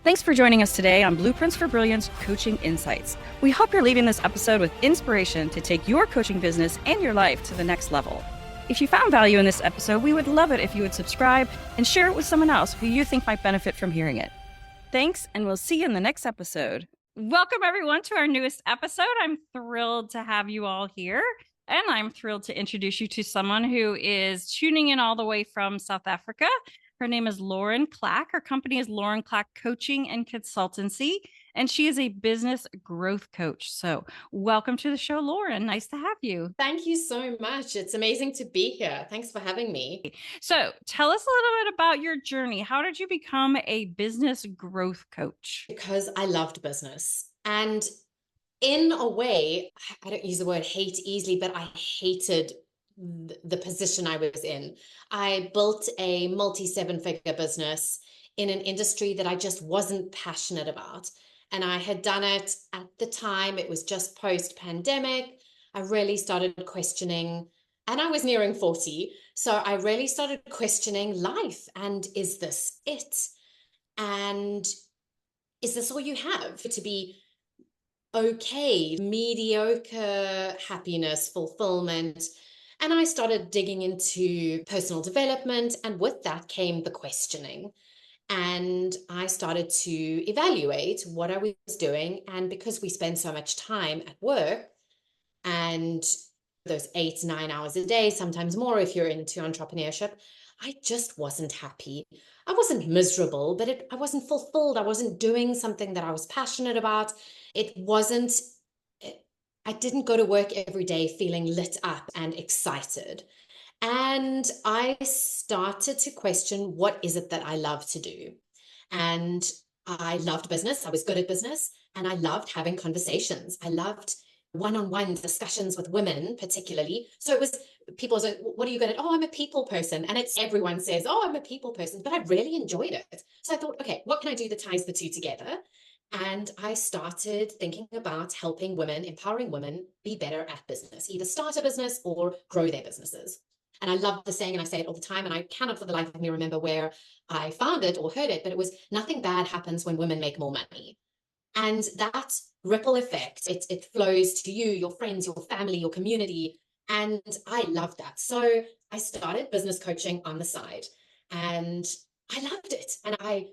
Thanks for joining us today on Blueprints for Brilliance Coaching Insights. We hope you're leaving this episode with inspiration to take your coaching business and your life to the next level. If you found value in this episode, we would love it if you would subscribe and share it with someone else who you think might benefit from hearing it. Thanks, and we'll see you in the next episode. Welcome, everyone, to our newest episode. I'm thrilled to have you all here, and I'm thrilled to introduce you to someone who is tuning in all the way from South Africa. Her name is Lauren Clack. Her company is Lauren Clack Coaching and Consultancy, and she is a business growth coach. So welcome to the show, Lauren. Nice to have you. Thank you so much. It's amazing to be here. Thanks for having me. So tell us a little bit about your journey. How did you become a business growth coach? Because I loved business. And in a way, I don't use the word hate easily, but I hated the position I was in. I built a multi-seven-figure business in an industry that I just wasn't passionate about. And I had done it at the time. It was just post-pandemic. I really started questioning, and I was nearing 40. So I really started questioning life. And is this it? And is this all you have to be okay, mediocre happiness, fulfillment? And I started digging into personal development, and with that came the questioning. And I started to evaluate what I was doing. And because we spend so much time at work, and those 8-9 hours a day, sometimes more if you're into entrepreneurship, I just wasn't happy. I wasn't miserable, but I wasn't fulfilled. I wasn't doing something that I was passionate about. I didn't go to work every day feeling lit up and excited. And I started to question, what is it that I love to do? And I loved business. I was good at business, and I loved having conversations. I loved one-on-one discussions with women, particularly. So it was, people say, what are you good at? Oh, I'm a people person. And everyone says, oh, I'm a people person, but I really enjoyed it. So I thought, okay, what can I do that ties the two together? And I started thinking about helping women, empowering women be better at business, either start a business or grow their businesses. And I love the saying, and I say it all the time, and I cannot for the life of me remember where I found it or heard it, but it was, nothing bad happens when women make more money. And that ripple effect, it flows to you, your friends, your family, your community. And I love that. So I started business coaching on the side, and I loved it. And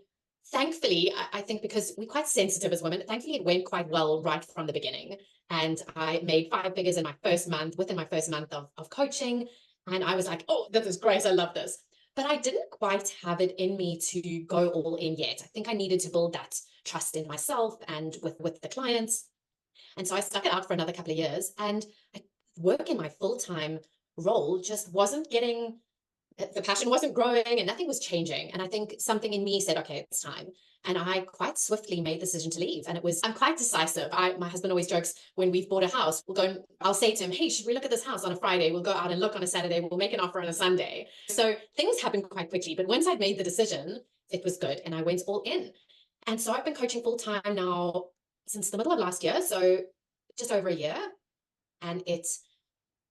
thankfully, I think because we're quite sensitive as women, thankfully it went quite well right from the beginning. And I made 5 figures in my first month, within my first month of coaching. And I was like, oh, this is great. I love this. But I didn't quite have it in me to go all in yet. I think I needed to build that trust in myself and with the clients. And so I stuck it out for another couple of years, and work in my full-time role just wasn't getting, the passion wasn't growing, and nothing was changing. And I think something in me said, okay, it's time. And I quite swiftly made the decision to leave. And I'm quite decisive. My husband always jokes, when we've bought a house, I'll say to him, hey, should we look at this house on a Friday? We'll go out and look on a Saturday. We'll make an offer on a Sunday. So things happened quite quickly. But once I'd made the decision, it was good. And I went all in. And so I've been coaching full time now since the middle of last year. So just over a year. And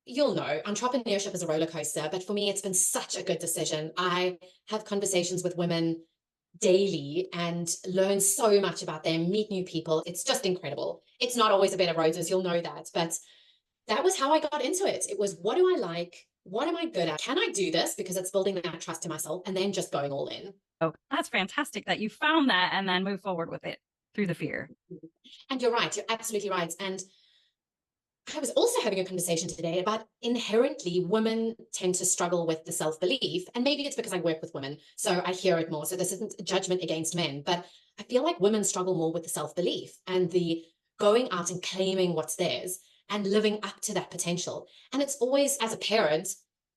you'll know, entrepreneurship is a roller coaster, but for me, it's been such a good decision. I have conversations with women daily and learn so much about them, meet new people. It's just incredible. It's not always a bed of roses, you'll know that, but that was how I got into it. It was, what do I like? What am I good at? Can I do this? Because it's building that trust in myself, and then just going all in. Oh, that's fantastic that you found that and then move forward with it through the fear. And you're right. You're absolutely right. And I was also having a conversation today about, inherently women tend to struggle with the self-belief, and maybe it's because I work with women, so I hear it more. So this isn't a judgment against men, but I feel like women struggle more with the self-belief and the going out and claiming what's theirs and living up to that potential. And it's always, as a parent,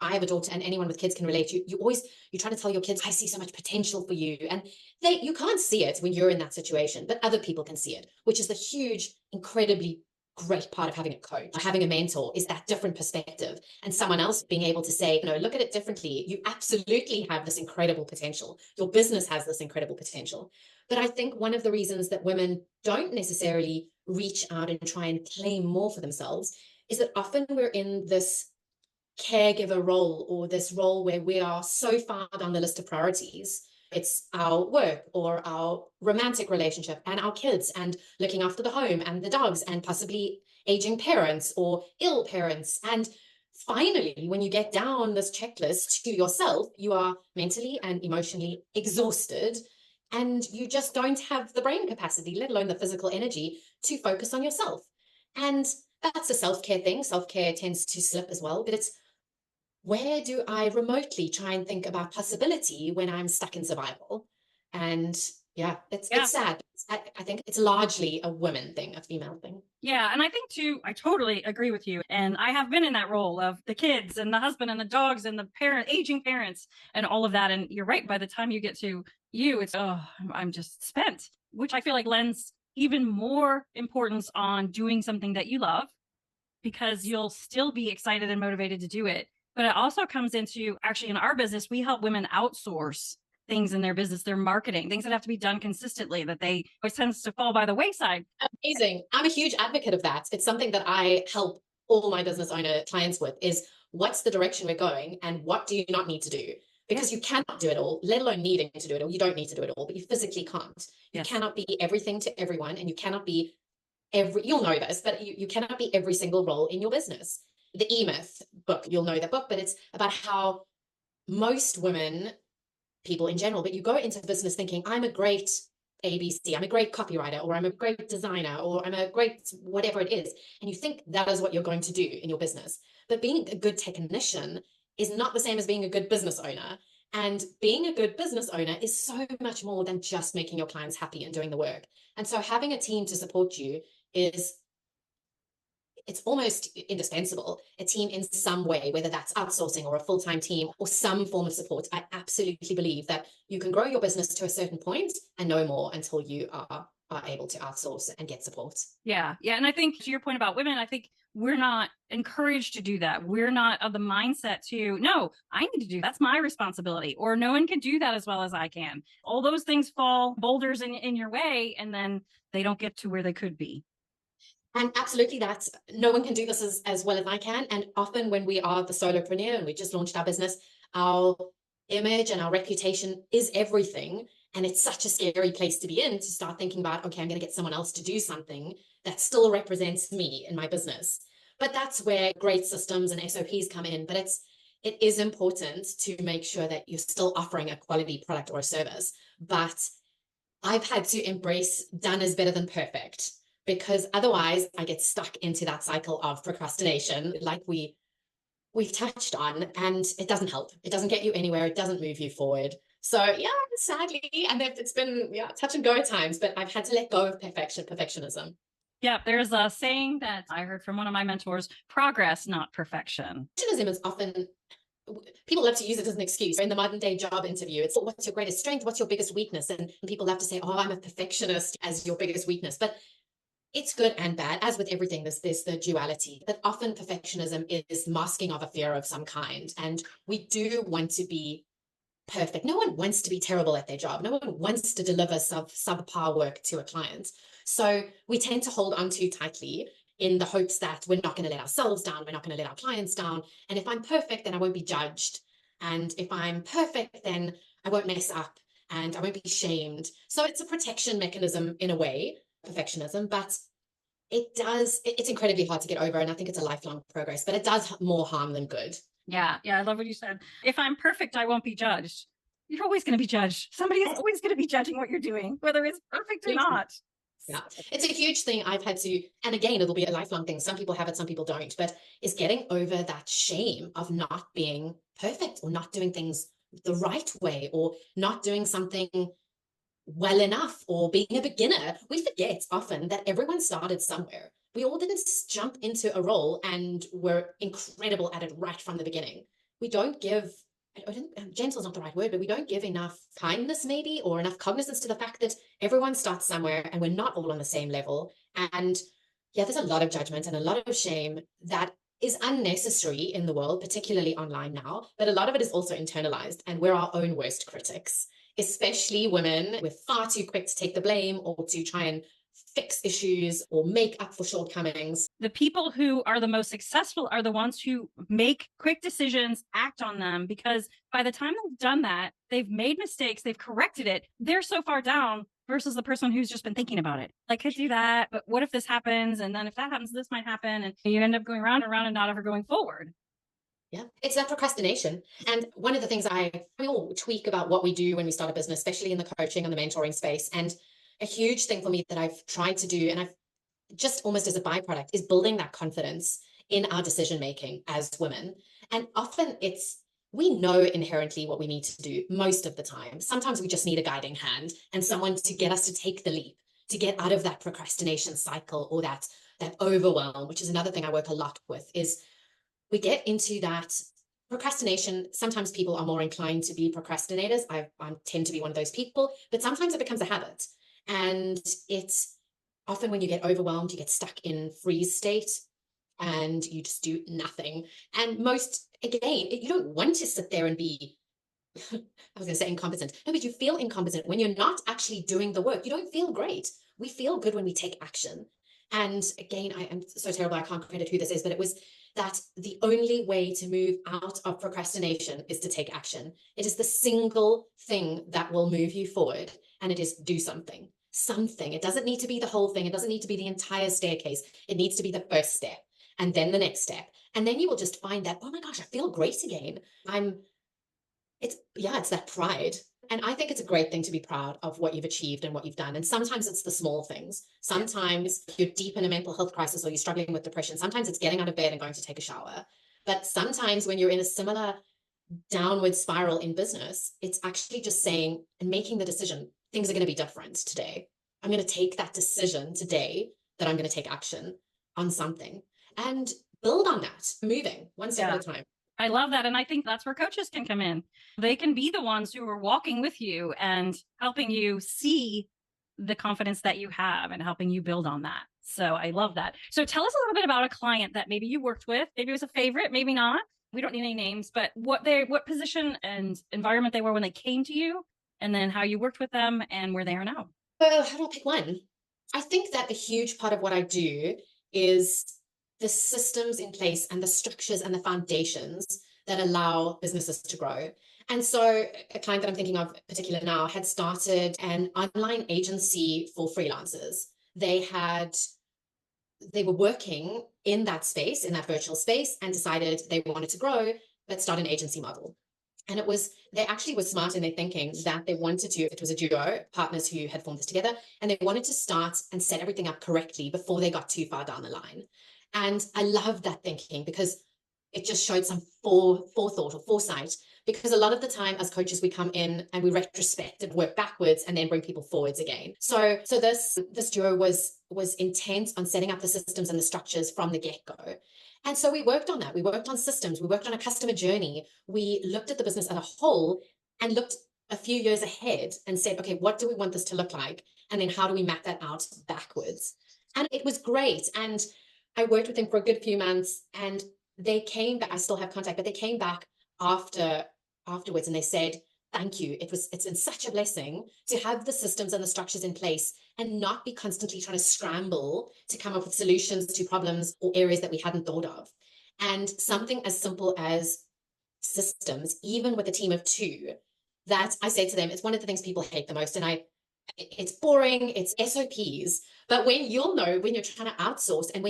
I have a daughter, and anyone with kids can relate. You try to tell your kids, I see so much potential for you, and you can't see it when you're in that situation, but other people can see it, which is the huge, incredibly great part of having a coach. Having a mentor is that different perspective, and someone else being able to say, no, look at it differently. You absolutely have this incredible potential. Your business has this incredible potential. But I think one of the reasons that women don't necessarily reach out and try and claim more for themselves is that often we're in this caregiver role, or this role where we are so far down the list of priorities, It's our work or our romantic relationship and our kids and looking after the home and the dogs and possibly aging parents or ill parents. And finally, when you get down this checklist to yourself, you are mentally and emotionally exhausted and you just don't have the brain capacity, let alone the physical energy to focus on yourself. And that's a self-care thing. Self-care tends to slip as well, but it's where do I remotely try and think about possibility when I'm stuck in survival? And yeah, it's sad. I think it's largely a women thing, a female thing. Yeah. And I think too, I totally agree with you. And I have been in that role of the kids and the husband and the dogs and the aging parents and all of that. And you're right. By the time you get to you, it's, oh, I'm just spent, which I feel like lends even more importance on doing something that you love, because you'll still be excited and motivated to do it. But it also comes into, actually in our business, we help women outsource things in their business, their marketing, things that have to be done consistently that they always tends to fall by the wayside. Amazing. I'm a huge advocate of that. It's something that I help all my business owner clients with is what's the direction we're going and what do you not need to do? Because you cannot do it all, let alone needing to do it all. You don't need to do it all, but you physically can't. You cannot be everything to everyone, and you cannot be you'll know this, but you cannot be every single role in your business. The E-Myth book, you'll know that book, but it's about how most women, people in general, but you go into business thinking, I'm a great ABC, I'm a great copywriter, or I'm a great designer, or I'm a great whatever it is. And you think that is what you're going to do in your business. But being a good technician is not the same as being a good business owner. And being a good business owner is so much more than just making your clients happy and doing the work. And so having a team to support you it's almost indispensable. A team in some way, whether that's outsourcing or a full-time team or some form of support. I absolutely believe that you can grow your business to a certain point and no more until you are able to outsource and get support. Yeah. And I think to your point about women, I think we're not encouraged to do that. We're not of the mindset to, no, I need to do, that's my responsibility, or no one can do that as well as I can. All those things fall boulders in your way, and then they don't get to where they could be. And absolutely, that's no one can do this as well as I can. And often when we are the solopreneur and we just launched our business, our image and our reputation is everything. And it's such a scary place to be in, to start thinking about, okay, I'm going to get someone else to do something that still represents me in my business. But that's where great systems and SOPs come in. But it is important to make sure that you're still offering a quality product or a service. But I've had to embrace done is better than perfect, because otherwise I get stuck into that cycle of procrastination, like we've touched on, and it doesn't help. It doesn't get you anywhere. It doesn't move you forward. So yeah, sadly, and it's been touch and go at times, but I've had to let go of perfectionism. Yeah, there's a saying that I heard from one of my mentors: progress, not perfection. Perfectionism is often, people love to use it as an excuse. In the modern day job interview, it's what's your greatest strength? What's your biggest weakness? And people love to say, oh, I'm a perfectionist as your biggest weakness. But it's good and bad. As with everything, there's the duality. But often perfectionism is masking of a fear of some kind. And we do want to be perfect. No one wants to be terrible at their job. No one wants to deliver subpar work to a client. So we tend to hold on too tightly in the hopes that we're not going to let ourselves down. We're not going to let our clients down. And if I'm perfect, then I won't be judged. And if I'm perfect, then I won't mess up and I won't be shamed. So it's a protection mechanism in a way, perfectionism, but it's incredibly hard to get over. And I think it's a lifelong progress, but it does more harm than good. Yeah. I love what you said. If I'm perfect, I won't be judged. You're always going to be judged. Somebody is always going to be judging what you're doing, whether it's perfect or not. Yeah, it's a huge thing I've had to, and again, it'll be a lifelong thing. Some people have it, some people don't, but is getting over that shame of not being perfect or not doing things the right way or not doing something well enough or being a beginner. We forget often that everyone started somewhere. We all didn't jump into a role and were incredible at it right from the beginning. We don't give, gentle is not the right word, but we don't give enough kindness maybe, or enough cognizance to the fact that everyone starts somewhere and we're not all on the same level. And yeah, there's a lot of judgment and a lot of shame that is unnecessary in the world, particularly online now, but a lot of it is also internalized, and we're our own worst critics. Especially women, we're far too quick to take the blame or to try and fix issues or make up for shortcomings. The people who are the most successful are the ones who make quick decisions, act on them, because by the time they've done that, they've made mistakes, they've corrected it, they're so far down versus the person who's just been thinking about it. Like, could do that, but what if this happens? And then if that happens, this might happen. And you end up going round and round and not ever going forward. Yeah, it's that procrastination. And one of the things we all tweak about what we do when we start a business, especially in the coaching and the mentoring space. And a huge thing for me that I've tried to do, and I've just almost as a byproduct, is building that confidence in our decision making as women. And often we know inherently what we need to do most of the time. Sometimes we just need a guiding hand and someone to get us to take the leap, to get out of that procrastination cycle or that overwhelm, which is another thing I work a lot with, is we get into that procrastination. Sometimes people are more inclined to be procrastinators. I tend to be one of those people, but sometimes it becomes a habit. And it's often when you get overwhelmed, you get stuck in freeze state and you just do nothing. And you don't want to sit there and be, I was going to say incompetent. No, but you feel incompetent when you're not actually doing the work. You don't feel great. We feel good when we take action. And again, I am so terrible, I can't credit who this is, but it was that the only way to move out of procrastination is to take action. It is the single thing that will move you forward, and it is do something. Something. It doesn't need to be the whole thing. It doesn't need to be the entire staircase. It needs to be the first step, and then the next step. And then you will just find that, oh my gosh, I feel great again. It's that pride. And I think it's a great thing to be proud of what you've achieved and what you've done. And sometimes it's the small things. Sometimes you're deep in a mental health crisis or you're struggling with depression. Sometimes it's getting out of bed and going to take a shower. But sometimes when you're in a similar downward spiral in business, it's actually just saying and making the decision, things are going to be different today. I'm going to take that decision today that I'm going to take action on something and build on that, moving one step at a time. I love that. And I think that's where coaches can come in. They can be the ones who are walking with you and helping you see the confidence that you have and helping you build on that. So I love that. So tell us a little bit about a client that maybe you worked with. Maybe it was a favorite, maybe not. We don't need any names, but what position and environment they were when they came to you, and then how you worked with them and where they are now. How do I pick one? I think that a huge part of what I do is the systems in place and the structures and the foundations that allow businesses to grow. And so a client that I'm thinking of particular now had started an online agency for freelancers. They were working in that space, in that virtual space, and decided they wanted to grow, but start an agency model. And they actually were smart in their thinking that they wanted to, it was a duo, partners who had formed this together, and they wanted to start and set everything up correctly before they got too far down the line. And I love that thinking because it just showed some forethought or foresight, because a lot of the time as coaches, we come in and we retrospect and work backwards and then bring people forwards again. So this duo was intent on setting up the systems and the structures from the get-go. And so we worked on that. We worked on systems. We worked on a customer journey. We looked at the business as a whole and looked a few years ahead and said, okay, what do we want this to look like? And then how do we map that out backwards? And it was great. And I worked with them for a good few months, and they came back. I still have contact, but they came back afterwards and they said, thank you. It's been such a blessing to have the systems and the structures in place and not be constantly trying to scramble to come up with solutions to problems or areas that we hadn't thought of. And something as simple as systems, even with a team of two, that I say to them, it's one of the things people hate the most. And it's boring, it's SOPs, but when you're trying to outsource and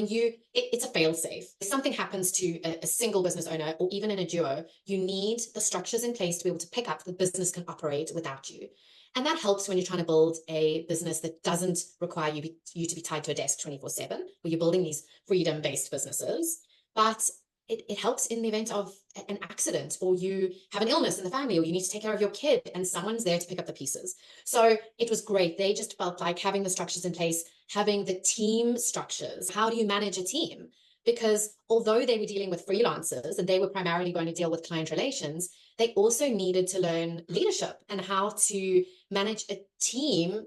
it's a fail safe. If something happens to a single business owner or even in a duo, you need the structures in place to be able to pick up the business can operate without you. And that helps when you're trying to build a business that doesn't require you to be tied to a desk 24/7, where you're building these freedom-based businesses. But it helps in the event of an accident, or you have an illness in the family, or you need to take care of your kid and someone's there to pick up the pieces. So it was great. They just felt like having the structures in place, having the team structures. How do you manage a team? Because although they were dealing with freelancers and they were primarily going to deal with client relations, they also needed to learn leadership and how to manage a team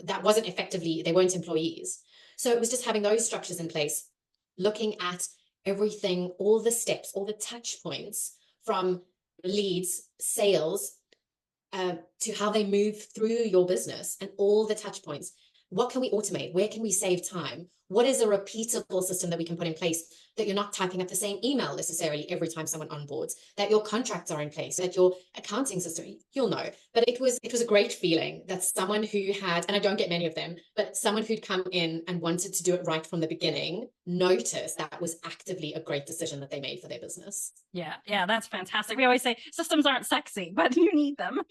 that wasn't they weren't employees. So it was just having those structures in place, looking at everything, all the steps, all the touch points from leads, sales, to how they move through your business and all the touch points, what can we automate? Where can we save time? What is a repeatable system that we can put in place that you're not typing up the same email necessarily every time someone onboards, that your contracts are in place, that your accounting system, you'll know. But it was a great feeling that someone who had, and I don't get many of them, but someone who'd come in and wanted to do it right from the beginning, noticed that was actively a great decision that they made for their business. Yeah, that's fantastic. We always say systems aren't sexy, but you need them.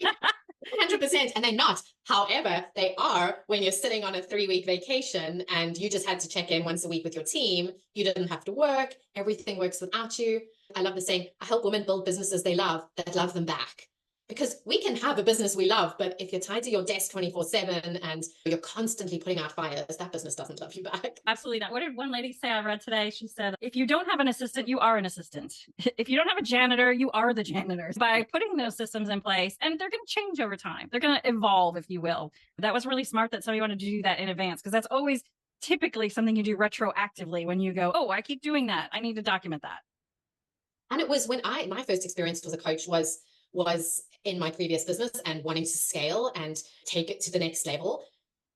100%, and they're not. However, they are when you're sitting on a 3-week vacation and you just had to check in once a week with your team. You didn't have to work. Everything works without you. I love the saying, I help women build businesses they love that love them back. Because we can have a business we love, but if you're tied to your desk 24/7 and you're constantly putting out fires, that business doesn't love you back. Absolutely not. What did one lady say I read today? She said, if you don't have an assistant, you are an assistant. If you don't have a janitor, you are the janitor. By putting those systems in place, and they're going to change over time. They're going to evolve, if you will. That was really smart that somebody wanted to do that in advance, because that's always typically something you do retroactively when you go, oh, I keep doing that. I need to document that. And it was when my first experience as a coach was in my previous business and wanting to scale and take it to the next level.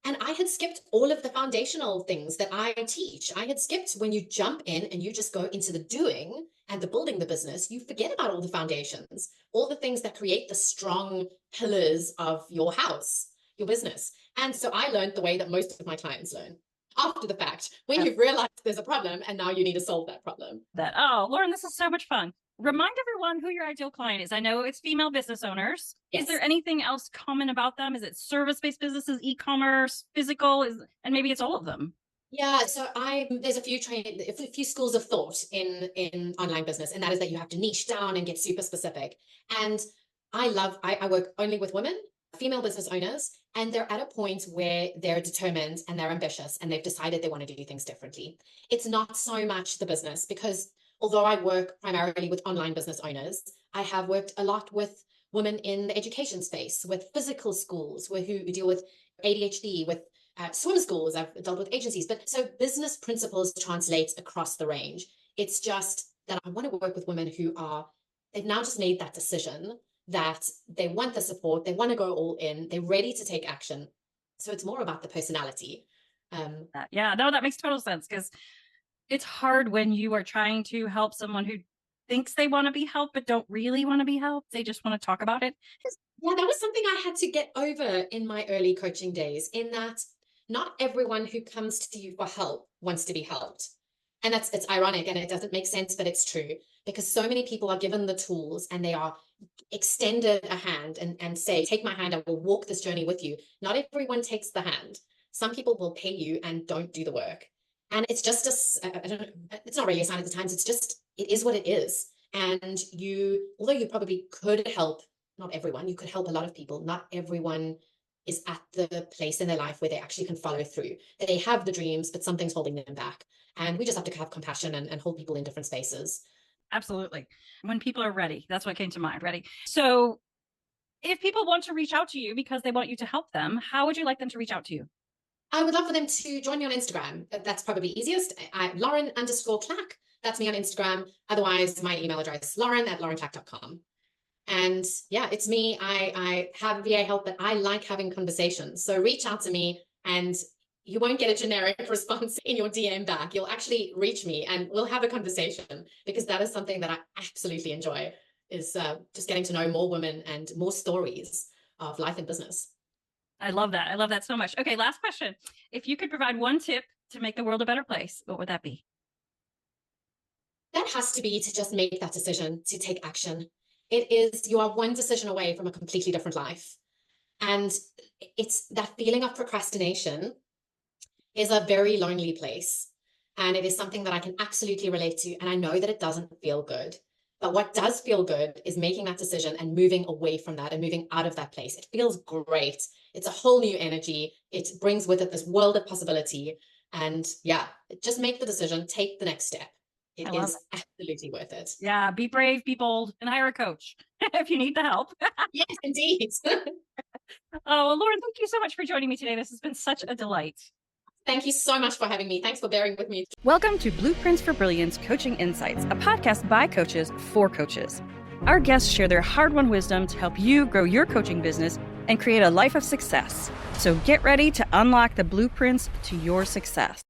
And I had skipped all of the foundational things that I teach. I had skipped when you jump in and you just go into the doing and the building the business, you forget about all the foundations, all the things that create the strong pillars of your house, your business. And so I learned the way that most of my clients learn. After the fact, when you've realized there's a problem and now you need to solve that problem. Oh, Lauren, this is so much fun. Remind everyone who your ideal client is. I know it's female business owners. Yes. Is there anything else common about them? Is it service-based businesses, e-commerce, physical, and maybe it's all of them? Yeah, so there's a few schools of thought in online business, and that is that you have to niche down and get super specific. And I work only with women, female business owners, and they're at a point where they're determined and they're ambitious and they've decided they want to do things differently. It's not so much the business, because although I work primarily with online business owners, I have worked a lot with women in the education space, with physical schools, who deal with ADHD, with swim schools. I've dealt with agencies. But so business principles translate across the range. It's just that I want to work with women they've now just made that decision that they want the support, they want to go all in, they're ready to take action. So it's more about the personality. That makes total sense, because it's hard when you are trying to help someone who thinks they want to be helped, but don't really want to be helped. They just want to talk about it. Yeah, that was something I had to get over in my early coaching days, in that not everyone who comes to you for help wants to be helped. And it's ironic and it doesn't make sense, but it's true, because so many people are given the tools and they are extended a hand and say, take my hand, I will walk this journey with you. Not everyone takes the hand. Some people will pay you and don't do the work. And it's just it's not really a sign of the times. It is what it is. And although you probably could help, not everyone, you could help a lot of people. Not everyone is at the place in their life where they actually can follow through. They have the dreams, but something's holding them back. And we just have to have compassion and hold people in different spaces. Absolutely. When people are ready, that's what came to mind. Ready. So if people want to reach out to you because they want you to help them, how would you like them to reach out to you? I would love for them to join me on Instagram. That's probably easiest. Lauren_Clack. That's me on Instagram. Otherwise, my email address, lauren@laurenclack.com. And yeah, it's me. I have VA help, but I like having conversations. So reach out to me and you won't get a generic response in your DM back. You'll actually reach me and we'll have a conversation, because that is something that I absolutely enjoy, is just getting to know more women and more stories of life and business. I love that. I love that so much. Okay, last question. If you could provide one tip to make the world a better place, what would that be? That has to be to just make that decision, to take action. You are one decision away from a completely different life. And it's that feeling of procrastination is a very lonely place. And it is something that I can absolutely relate to. And I know that it doesn't feel good. But what does feel good is making that decision and moving away from that and moving out of that place. It feels great. It's a whole new energy. It brings with it this world of possibility. And yeah, just make the decision, take the next step. It is absolutely worth it. Yeah, be brave, be bold, and hire a coach if you need the help. Yes, indeed. Oh, well, Lauren, thank you so much for joining me today. This has been such a delight. Thank you so much for having me. Thanks for bearing with me. Welcome to Blueprints for Brilliance Coaching Insights, a podcast by coaches for coaches. Our guests share their hard-won wisdom to help you grow your coaching business and create a life of success. So get ready to unlock the blueprints to your success.